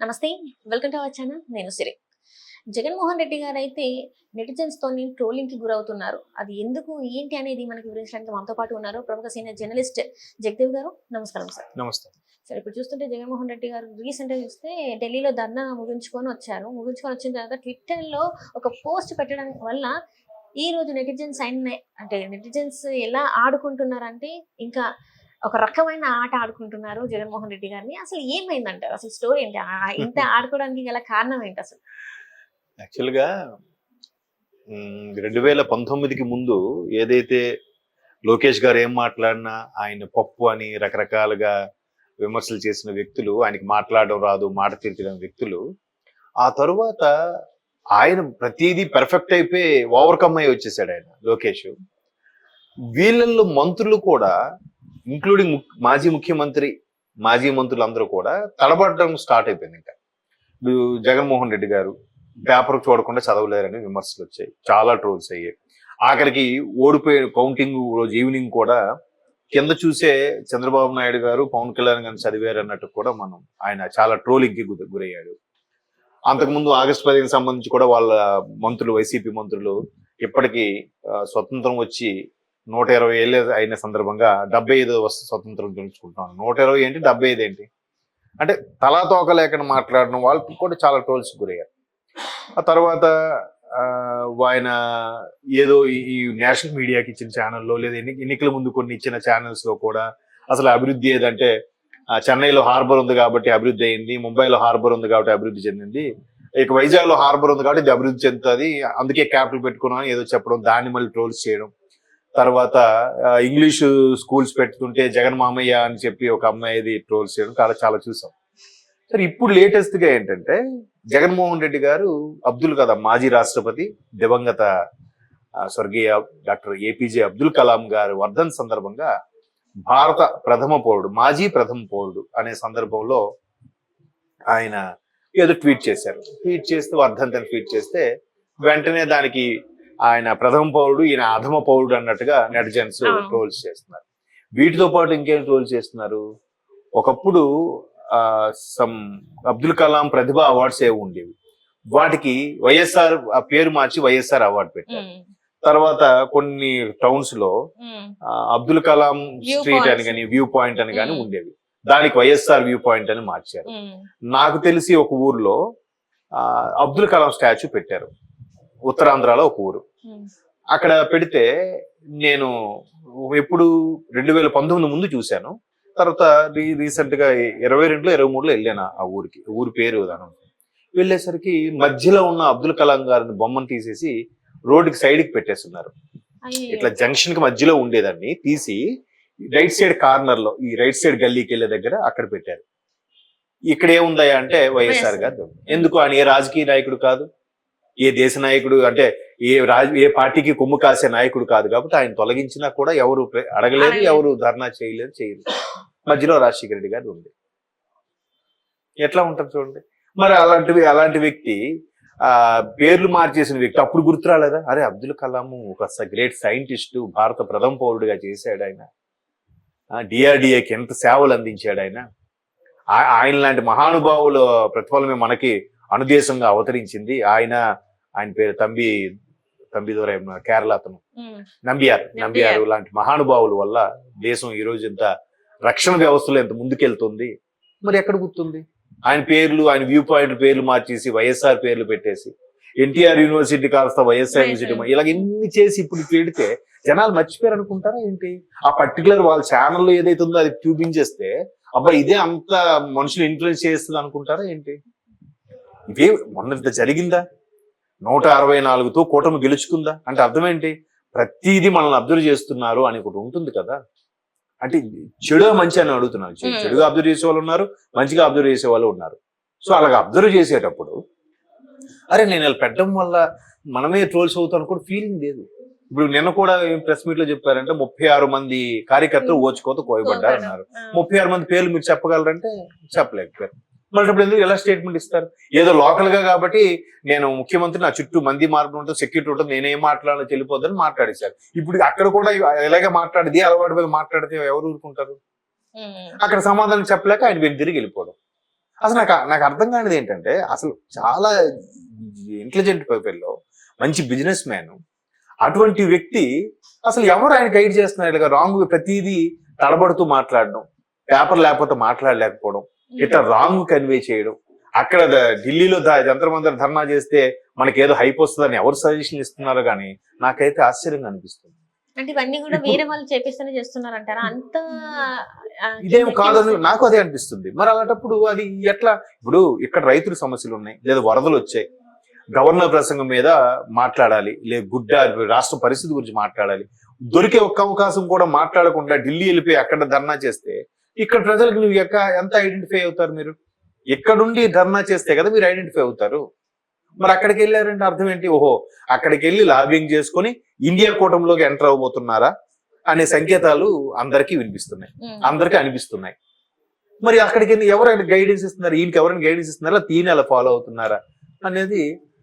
నమస్తే. Welcome to our channel. నేను సిరి. Jaganmohan Reddy గారైతే netizens తోని ట్రోలింగ్ కి గురవుతున్నారు. అది ఎందుకు ఏంటి అనేది మనకి వివరించడానికి మనతో పాటు ఉన్నారు ప్రముఖ సీనియర్ జర్నలిస్ట్ జగదేవ్ గారు. నమస్కారం సార్. నమస్తే. సరే, ఇప్పుడు చూస్తుంటే జగన్మోహన్ రెడ్డి గారు రీసెంట్ గా చూస్తే ఢిల్లీలో ధర్నా ముగించుకొని వచ్చారు. ముగించుకొని వచ్చిన తర్వాత ట్విట్టర్ లో ఒక పోస్ట్ పెట్టడం వల్ల ఈ రోజు నెటిజన్స్ అంటే నెటిజన్స్ ఎలా ఆడుకుంటున్నారంటే ఇంకా ఒక రకమైన ఆట ఆడుకుంటున్నారు జగన్మోహన్ రెడ్డి గారిని. అసలు ఏమైందంటారు? అసలు స్టోరీ ఏంటి? ఇంత ఆడుకోవడానికి గల కారణం ఏంటి అసలు? యాక్చువల్గా 2019కి ముందు ఏదైతే లోకేష్ గారు ఏం మాట్లాడినా ఆయన పప్పు అని రకరకాలుగా విమర్శలు చేసిన వ్యక్తులు, ఆయనకి మాట్లాడడం రాదు, మాట తీర్చడం వ్యక్తులు, ఆ తరువాత ఆయన ప్రతిదీ పెర్ఫెక్ట్ అయిపోయి ఓవర్కమ్ అయ్యి వచ్చేసాడు ఆయన లోకేష్. వీళ్ళల్లో మంత్రులు కూడా ఇంక్లూడింగ్ మాజీ ముఖ్యమంత్రి, మాజీ మంత్రులు అందరూ కూడా తడబడడం స్టార్ట్ అయిపోయింది. ఇంకా జగన్మోహన్ రెడ్డి గారు పేపర్ చూడకుండా చదవలేరని విమర్శలు వచ్చాయి, చాలా ట్రోల్స్ అయ్యాయి. ఆఖరికి ఓడిపోయిన కౌంటింగ్ రోజు ఈవినింగ్ కూడా కింద చూసే చంద్రబాబు నాయుడు గారు, పవన్ కళ్యాణ్ గారిని చదివారు అన్నట్టు కూడా ఆయన చాలా ట్రోలింగ్ కి గురయ్యాడు. అంతకుముందు ఆగస్టు 10కి సంబంధించి కూడా వాళ్ళ మంత్రులు, వైసీపీ మంత్రులు ఇప్పటికీ స్వతంత్రం వచ్చి 120 ఏళ్ళు అయిన సందర్భంగా 75వ స్వతంత్రం తెలుసుకుంటున్నాను. 120 ఏంటి, 75 ఏంటి అంటే తలా తోక లేకుండా మాట్లాడిన వాళ్ళకి కూడా చాలా ట్రోల్స్ గురయ్యారు. ఆ తర్వాత ఆయన ఏదో ఈ నేషనల్ మీడియాకి ఇచ్చిన ఛానల్లో లేదా ఎన్నికల ముందు కొన్ని ఇచ్చిన ఛానల్స్ లో కూడా అసలు అభివృద్ధి ఏదంటే చెన్నైలో హార్బర్ ఉంది కాబట్టి అభివృద్ధి అయింది, ముంబైలో హార్బర్ ఉంది కాబట్టి అభివృద్ధి చెందింది, ఇక వైజాగ్ లో హార్బర్ ఉంది కాబట్టి ఇది అభివృద్ధి చెందుతుంది, అందుకే క్యాపిటల్ పెట్టుకున్నాం ఏదో చెప్పడం, దాన్ని మళ్ళీ ట్రోల్స్ చేయడం. తర్వాత ఇంగ్లీషు స్కూల్స్ పెట్టుకుంటే జగన్ మామయ్య అని చెప్పి ఒక అమ్మాయిది ట్రోల్స్ చేయడం చాలా చూసాం. సరే, ఇప్పుడు లేటెస్ట్ గా ఏంటంటే జగన్మోహన్ రెడ్డి గారు అబ్దుల్ కలాం, మాజీ రాష్ట్రపతి దివంగత స్వర్గీయ డాక్టర్ ఏపీజే అబ్దుల్ కలాం గారు వర్ధన్ సందర్భంగా భారత ప్రథమ పౌరుడు, మాజీ ప్రథమ పౌరుడు అనే సందర్భంలో ఆయన ఏదో ట్వీట్ చేశారు. ట్వీట్ చేస్తే వర్ధంతని ట్వీట్ చేస్తే వెంటనే దానికి ఆయన ప్రథమ పౌరుడు, ఈయన అధమ పౌరుడు అన్నట్టుగా నెటిజన్స్ ట్రోల్స్ చేస్తున్నారు. వీటితో పాటు ఇంకేం ట్రోల్స్ చేస్తున్నారు? ఒకప్పుడు అబ్దుల్ కలాం ప్రతిభ అవార్డ్స్ ఏవి ఉండేవి, వాటికి వైఎస్ఆర్ పేరు మార్చి వైఎస్ఆర్ అవార్డు పెట్టారు. తర్వాత కొన్ని టౌన్స్ లో అబ్దుల్ కలాం స్ట్రీట్ అని కానీ, వ్యూ పాయింట్ అని కానీ ఉండేవి, దానికి వైఎస్ఆర్ వ్యూ పాయింట్ అని మార్చారు. నాకు తెలిసి ఒక ఊర్లో అబ్దుల్ కలాం స్టాచ్యూ పెట్టారు, ఉత్తరాంధ్రలో ఒక ఊరు. అక్కడ పెడితే నేను ఎప్పుడు 2019 ముందు చూశాను. తర్వాత రీసెంట్ గా 22లో 23లో వెళ్ళాను ఆ ఊరికి. ఊరి పేరు దాని వెళ్ళేసరికి మధ్యలో ఉన్న అబ్దుల్ కలాం గారిని బొమ్మను తీసేసి రోడ్డుకి సైడ్ కి పెట్టేస్తున్నారు. ఇట్లా జంక్షన్ కి మధ్యలో ఉండేదాన్ని తీసి రైట్ సైడ్ కార్నర్ లో, ఈ రైట్ సైడ్ గల్లీకి వెళ్ళే దగ్గర అక్కడ పెట్టారు. ఇక్కడ ఏముందా అంటే వైఎస్ఆర్ గారు. ఎందుకు? ఆయన ఏ రాజకీయ నాయకుడు కాదు, ఏ దేశ నాయకుడు అంటే ఏ పార్టీకి కొమ్ము కాసే నాయకుడు కాదు, కాబట్టి ఆయన తొలగించినా కూడా ఎవరు అడగలేదు, ఎవరు ధర్నా చేయలేదు. మధ్యలో రాజశేఖర రెడ్డి గారు ఉంది. ఎట్లా ఉంటారు చూడండి. మరి అలాంటి వ్యక్తి పేర్లు మార్చేసిన వ్యక్తి అప్పుడు గుర్తు రాలేదా? అరే, అబ్దుల్ కలాం ఒక గ్రేట్ సైంటిస్టు, భారత ప్రథమ పౌరుడిగా చేశాడు ఆయన, డిఆర్డిఏకి ఎంత సేవలు అందించాడు ఆయన లాంటి మహానుభావుల ప్రతిఫలమే మనకి అనుదేశంగా అవతరించింది. ఆయన పేరు తంబి దొర, కేరళ అతను నంబియారు లాంటి మహానుభావుల వల్ల దేశం ఈ రోజు ఎంత రక్షణ వ్యవస్థలో ఎంత ముందుకెళ్తుంది. మరి ఎక్కడ గుర్తుంది? ఆయన పేర్లు, ఆయన వ్యూ పాయింట్ పేర్లు మార్చేసి వైఎస్ఆర్ పేర్లు పెట్టేసి ఎన్టీఆర్ యూనివర్సిటీ కాస్త వైఎస్ఆర్ యూనివర్సిటీ, ఇలాగ ఎన్ని చేసి ఇప్పుడు పెడితే జనాలు మర్చిపోయారు అనుకుంటారా ఏంటి? ఆ పర్టికులర్ వాళ్ళ ఛానల్లో ఏదైతే ఉందో అది చూపించేస్తే అబ్బా ఇదే అంత మనుషులు ఇన్ఫ్లుయెన్స్ చేస్తుంది అనుకుంటారా ఏంటి? ఇదే మొన్న జరిగిందా? 164తో కూటమి గెలుచుకుందా అంటే అర్థం ఏంటి? ప్రతిదీ మనల్ని అబ్జర్వ్ చేస్తున్నారు అని ఒకటి ఉంటుంది కదా. అంటే చెడు మంచి అని అడుగుతున్నారు. చెడుగా అబ్జర్వ్ చేసే వాళ్ళు ఉన్నారు, మంచిగా అబ్జర్వ్ చేసే వాళ్ళు ఉన్నారు. సో అలాగ అబ్జర్వ్ చేసేటప్పుడు అరే నేను ఇలా పెట్టడం వల్ల మనమే ట్రోల్స్ అవుతాం కూడా ఫీలింగ్ లేదు. ఇప్పుడు నిన్న కూడా ప్రెస్ మీట్ లో చెప్పారంటే 36 మంది కార్యకర్తలు ఓచుకోత కోయబడ్డారు అన్నారు. 36 మంది పేర్లు మీరు చెప్పగలరంటే చెప్పలేకపోయారు. మళ్ళీ ఎందుకు ఎలా స్టేట్మెంట్ ఇస్తారు? ఏదో లోకల్ గా కాబట్టి నేను ముఖ్యమంత్రి, నా చుట్టూ మంది మార్పు ఉంటుంది, సెక్యూరిటీ ఉంటుంది, నేనేం మాట్లాడాలో చెల్లిపోద్దని మాట్లాడేశారు. ఇప్పుడు అక్కడ కూడా ఎలాగే మాట్లాడితే అలవాటు మీద మాట్లాడితే ఎవరు ఊరుకుంటారు? అక్కడ సమాధానం చెప్పలేక ఆయన తిరిగి వెళ్ళిపోవడం. అసలు నాకు అర్థం కానిది ఏంటంటే అసలు చాలా ఇంటెలిజెంట్ పీపుల్ లో మంచి బిజినెస్ మ్యాన్ అటువంటి వ్యక్తి అసలు ఎవరు ఆయన గైడ్ చేస్తున్నారు ఇలాగ రాంగ్ ప్రతిదీ తడబడుతూ మాట్లాడడం, పేపర్ లేకపోతే మాట్లాడలేకపోవడం, ఇట్లా రాంగ్ కన్వే చేయడం, అక్కడ ఢిల్లీలో జంతర్ మంతర్ ధర్నా చేస్తే మనకి ఏదో హైప్ వస్తుందని ఎవరు సజెషన్ ఇస్తున్నారో కానీ నాకైతే ఆశ్చర్యంగా అనిపిస్తుంది. అంటే ఇవన్నీ కూడా వేరే వాళ్ళు చేపిస్తేనే చేస్తున్నారంటారా? అంత ఇదేం కాదని నాకు అదే అనిపిస్తుంది. మరి అలాంటప్పుడు అది ఎట్లా? ఇప్పుడు ఇక్కడ రైతుల సమస్యలు ఉన్నాయి, లేదా వరదలు వచ్చాయి, గవర్నర్ ప్రసంగం మీద మాట్లాడాలి, లేదా గుడ్డ రాష్ట్ర పరిస్థితి గురించి మాట్లాడాలి, దొరికే ఒక్క అవకాశం కూడా మాట్లాడకుండా ఢిల్లీ వెళ్ళిపోయి అక్కడ ధర్నా చేస్తే ఇక్కడ ప్రజలకు నువ్వు ఎంత ఐడెంటిఫై అవుతారు? మీరు ఎక్కడుండి ధర్నా చేస్తే కదా మీరు ఐడెంటిఫై అవుతారు. మరి అక్కడికి వెళ్ళారంటే అర్థం ఏంటి? ఓహో, అక్కడికి వెళ్ళి లాబింగ్ చేసుకుని ఇండియా కూటమిలోకి ఎంటర్ అవబోతున్నారా అనే సంకేతాలు అందరికీ వినిపిస్తున్నాయి, అందరికీ అనిపిస్తున్నాయి. మరి అక్కడికి ఎవరు గైడెన్స్ ఇస్తున్నారు? ఈయనకి ఎవరైనా గైడెన్స్ ఇస్తున్నారా, తీని అలా ఫాలో అవుతున్నారా అనేది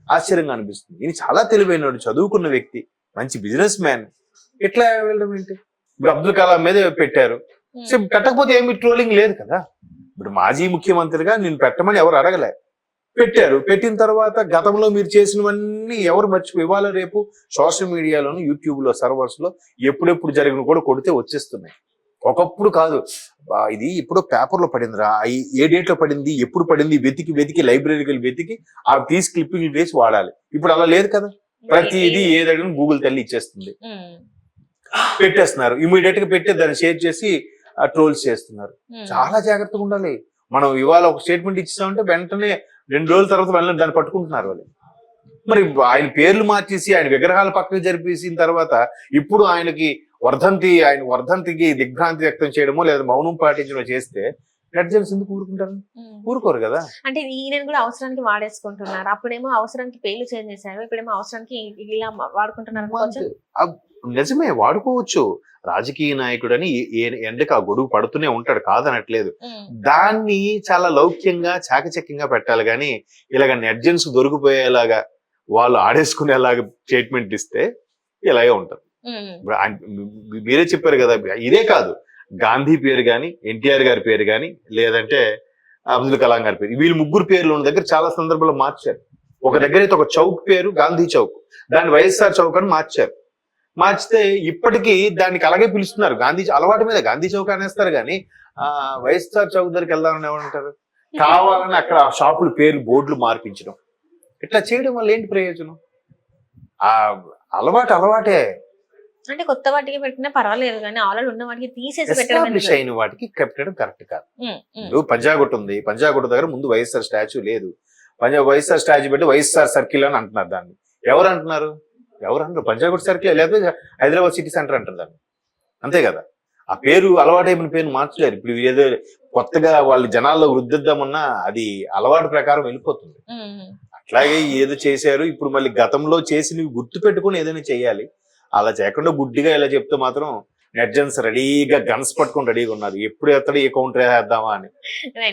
ఆశ్చర్యంగా అనిపిస్తుంది. ఈయన చాలా తెలివైనడు, చదువుకున్న వ్యక్తి, మంచి బిజినెస్ మ్యాన్. ఎట్లా వెళ్ళడం ఏంటి? ఇప్పుడు అబ్దుల్ కలాం మీద పెట్టారు, పెట్టకపోతే ఏమి ట్రోలింగ్ లేదు కదా. ఇప్పుడు మాజీ ముఖ్యమంత్రిగా నేను పెట్టమని ఎవరు అడగలే, పెట్టారు. పెట్టిన తర్వాత గతంలో మీరు చేసినవన్నీ ఎవరు ఇవాళ రేపు సోషల్ మీడియాలోను, యూట్యూబ్ లో, సర్వర్స్ లో ఎప్పుడెప్పుడు జరిగిన కూడా కొడితే వచ్చేస్తున్నాయి. ఒకప్పుడు కాదు, ఇది ఇప్పుడు పేపర్లో పడిందిరా, ఏ డేట్ లో పడింది, ఎప్పుడు పడింది, వెతికి లైబ్రరీకి వెళ్ళి వెతికి ఆ తీసి క్లిప్పింగ్ వేసి వాడాలి. ఇప్పుడు అలా లేదు కదా, ప్రతిదీ ఏదైనా గూగుల్ తల్లి ఇచ్చేస్తుంది, పెట్టేస్తున్నారు. ఇమీడియట్ గా పెట్టి దాన్ని షేర్ చేసి ట్రోల్స్ చేస్తున్నారు. చాలా జాగ్రత్తగా ఉండాలి. మనం ఇవాళ ఒక స్టేట్మెంట్ ఇచ్చామంటే వెంటనే 2 రోజుల తర్వాత వెళ్ళి దాన్ని పట్టుకుంటున్నారు వాళ్ళు. మరి ఆయన పేర్లు మార్చేసి ఆయన విగ్రహాలు పక్కకు జరిపేసిన తర్వాత ఇప్పుడు ఆయన వర్ధంతికి దిగ్భ్రాంతి వ్యక్తం చేయడమో లేదా మౌనం పాటించడమో చేస్తే నెటిజన్స్ ఎందుకు ఊరుకుంటారు? ఊరుకోరు కదా. అంటే ఈయన కూడా అవసరానికి వాడేసుకుంటున్నారు. అప్పుడేమో అవసరానికి పేర్లు చేంజ్ చేశారు, ఇప్పుడేమో అవసరానికి ఇలా వాడుకుంటున్నారు. నిజమే, వాడుకోవచ్చు. రాజకీయ నాయకుడని ఎండకి ఆ గొడుగు పడుతూనే ఉంటాడు, కాదనట్లేదు. దాన్ని చాలా లౌక్యంగా చాకచక్యంగా పెట్టాలి కానీ ఇలాగ నెటిజన్స్ దొరికిపోయేలాగా వాళ్ళు ఆడేసుకునేలాగా స్టేట్మెంట్ ఇస్తే ఇలాగే ఉంటారు. మీరే చెప్పారు కదా, ఇదే కాదు, గాంధీ పేరు గాని, ఎన్టీఆర్ గారి పేరు గాని, లేదంటే అబ్దుల్ కలాం గారి పేరు, వీళ్ళు ముగ్గురు పేర్లు ఉన్న దగ్గర చాలా సందర్భాల్లో మార్చారు. ఒక దగ్గర అయితే ఒక చౌక్ పేరు గాంధీ చౌక్, దాన్ని వైఎస్ఆర్ చౌక్ అని మార్చారు. మార్చితే ఇప్పటికీ దానికి అలాగే పిలుస్తున్నారు. గాంధీ అలవాటు మీద గాంధీ చౌక్ అనేస్తారు కానీ వైఎస్ఆర్ చౌక్ దగ్గరికి వెళ్దామని ఏమంటారు? కావాలని అక్కడ షాపుల పేర్లు, బోర్డులు మార్పించడం, ఇట్లా చేయడం వల్ల ఏంటి ప్రయోజనం? ఆ అలవాటే. అంటే కొత్త వాటికి పెట్టినా పర్వాలేదు కానీ ఆల్రెడీ ఉన్న వాటికి తీసేసి ఎస్టాబ్లిష్ అయిన వాటికి పెట్టడం కరెక్ట్ కాదు. ఇప్పుడు పంజాగుట్ట ఉంది, పంజాగుట్ట దగ్గర ముందు వైఎస్ఆర్ స్టాచ్యూ లేదు, వైఎస్ఆర్ స్టాచ్యూ పెట్టి వైఎస్ఆర్ సర్కిల్ అని అంటున్నారు. దాన్ని ఎవరు అంటున్నారు? పంజాగుట్ట సర్కిల్ లేకపోతే హైదరాబాద్ సిటీ సెంటర్ అంటారు దాన్ని, అంతే కదా. ఆ పేరు అలవాటైన పేరు మార్చలేరు. ఇప్పుడు ఏదో కొత్తగా వాళ్ళు జనాల్లో వృద్ధిద్దామన్నా అది అలవాటు ప్రకారం వెళ్ళిపోతుంది. అట్లాగే ఏదో చేశారు, ఇప్పుడు మళ్ళీ గతంలో చేసినవి గుర్తు పెట్టుకుని ఏదైనా చెయ్యాలి. అలా చేయకుండా గుడ్డిగా ఇలా చెప్తే మాత్రం నెటిజన్స్ రెడీగా గన్స్ పట్టుకుని రెడీగా ఉన్నారు, ఎప్పుడు ఎత్తడు ఏ కౌంటర్ వేద్దామా అని.